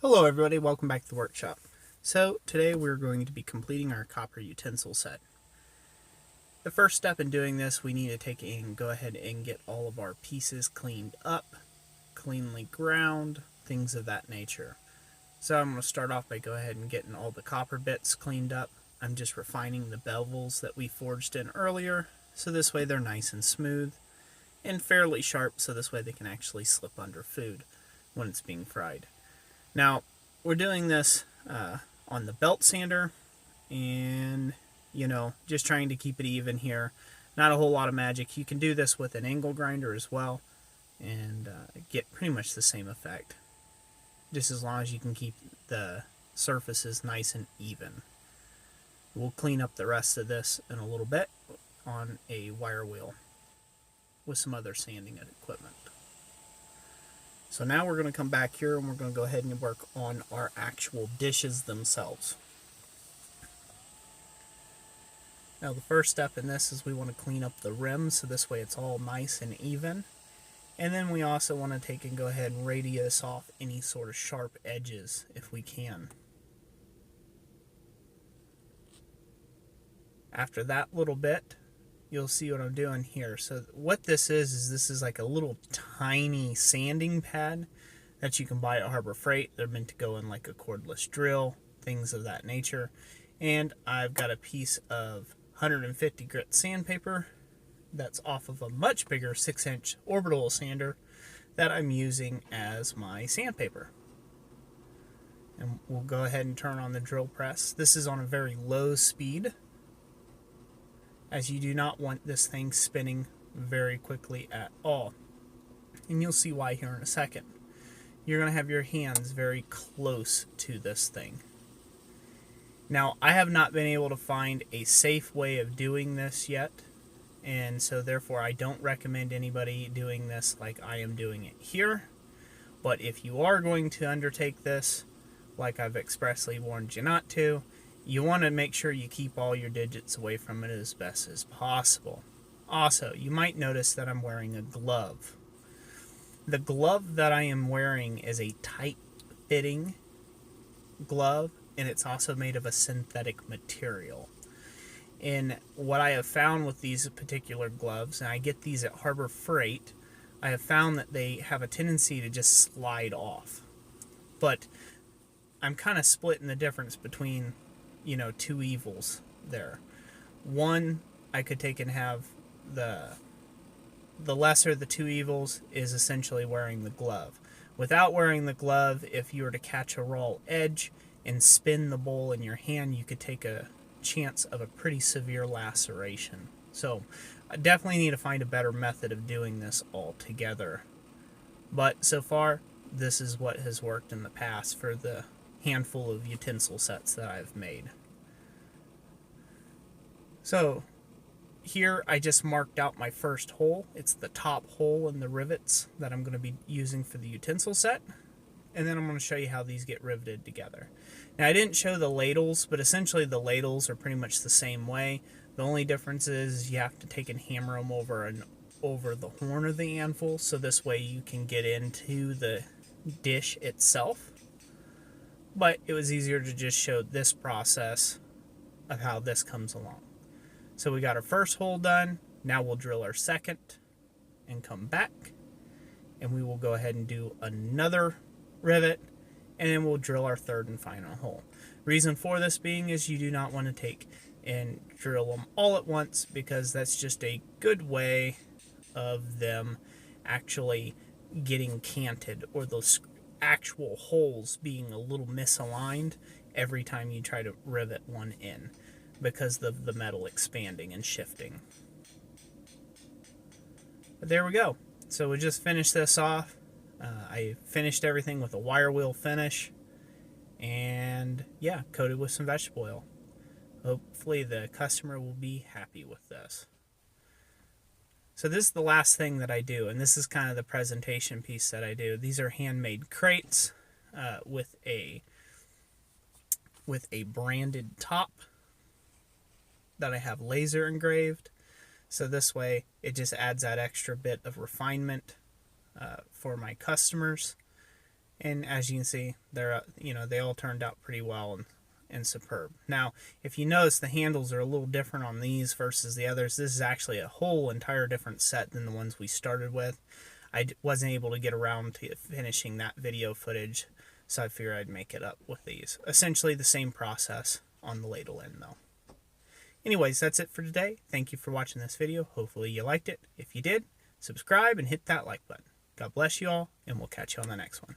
Hello everybody, welcome back to the workshop. So today we're going to be completing our copper utensil set. The first step in doing this, we need to go ahead and get all of our pieces cleaned up, cleanly ground, things of that nature. So I'm going to start off by go ahead and getting all the copper bits cleaned up. I'm just refining the bevels that we forged in earlier, so this way they're nice and smooth and fairly sharp, so this way they can actually slip under food when it's being fried. Now, we're doing this on the belt sander, and, just trying to keep it even here. Not a whole lot of magic. You can do this with an angle grinder as well, and get pretty much the same effect, just as long as you can keep the surfaces nice and even. We'll clean up the rest of this in a little bit on a wire wheel with some other sanding equipment. So now we're going to come back here and we're going to go ahead and work on our actual dishes themselves. Now the first step in this is we want to clean up the rim, so this way it's all nice and even. And then we also want to go ahead and radius off any sort of sharp edges if we can. After that little bit, you'll see what I'm doing here. So what this is like a little tiny sanding pad that you can buy at Harbor Freight. They're meant to go in like a cordless drill, things of that nature. And I've got a piece of 150 grit sandpaper that's off of a much bigger 6-inch orbital sander that I'm using as my sandpaper. And we'll go ahead and turn on the drill press. This is on a very low speed, as you do not want this thing spinning very quickly at all. And you'll see why here in a second. You're going to have your hands very close to this thing. Now, I have not been able to find a safe way of doing this yet, and so therefore I don't recommend anybody doing this like I am doing it here. But if you are going to undertake this, like I've expressly warned you not to, you want to make sure you keep all your digits away from it as best as possible. Also, you might notice that I'm wearing a glove. The glove that I am wearing is a tight-fitting glove, and it's also made of a synthetic material. And what I have found with these particular gloves, and I get these at Harbor Freight, I have found that they have a tendency to just slide off. But I'm kind of splitting the difference between two evils there. One, I could take and have the lesser of the two evils is essentially wearing the glove. Without wearing the glove, if you were to catch a raw edge and spin the bowl in your hand, you could take a chance of a pretty severe laceration. So I definitely need to find a better method of doing this altogether. But so far, this is what has worked in the past for the handful of utensil sets that I've made. So here I just marked out my first hole. It's the top hole in the rivets that I'm going to be using for the utensil set. And then I'm going to show you how these get riveted together. Now, I didn't show the ladles, but essentially the ladles are pretty much the same way. The only difference is you have to take and hammer them over the horn of the anvil, so this way you can get into the dish itself. But it was easier to just show this process of how this comes along. So we got our first hole done. Now we'll drill our second and come back. And we will go ahead and do another rivet. And then we'll drill our third and final hole. Reason for this being is you do not want to take and drill them all at once, because that's just a good way of them actually getting canted, or those actual holes being a little misaligned every time you try to rivet one in, because of the metal expanding and shifting. But there we go. So we just finished this off. I finished everything with a wire wheel finish, and yeah, coated with some vegetable oil. Hopefully the customer will be happy with this. So this is the last thing that I do, and this is kind of the presentation piece that I do. These are handmade crates with a branded top that I have laser engraved. So this way it just adds that extra bit of refinement for my customers. And as you can see, they're they all turned out pretty well and superb. Now, if you notice, the handles are a little different on these versus the others. This is actually a whole entire different set than the ones we started with. I wasn't able to get around to finishing that video footage, so I figured I'd make it up with these. Essentially the same process on the ladle end though. Anyways, that's it for today. Thank you for watching this video. Hopefully you liked it. If you did, subscribe and hit that like button. God bless you all, and we'll catch you on the next one.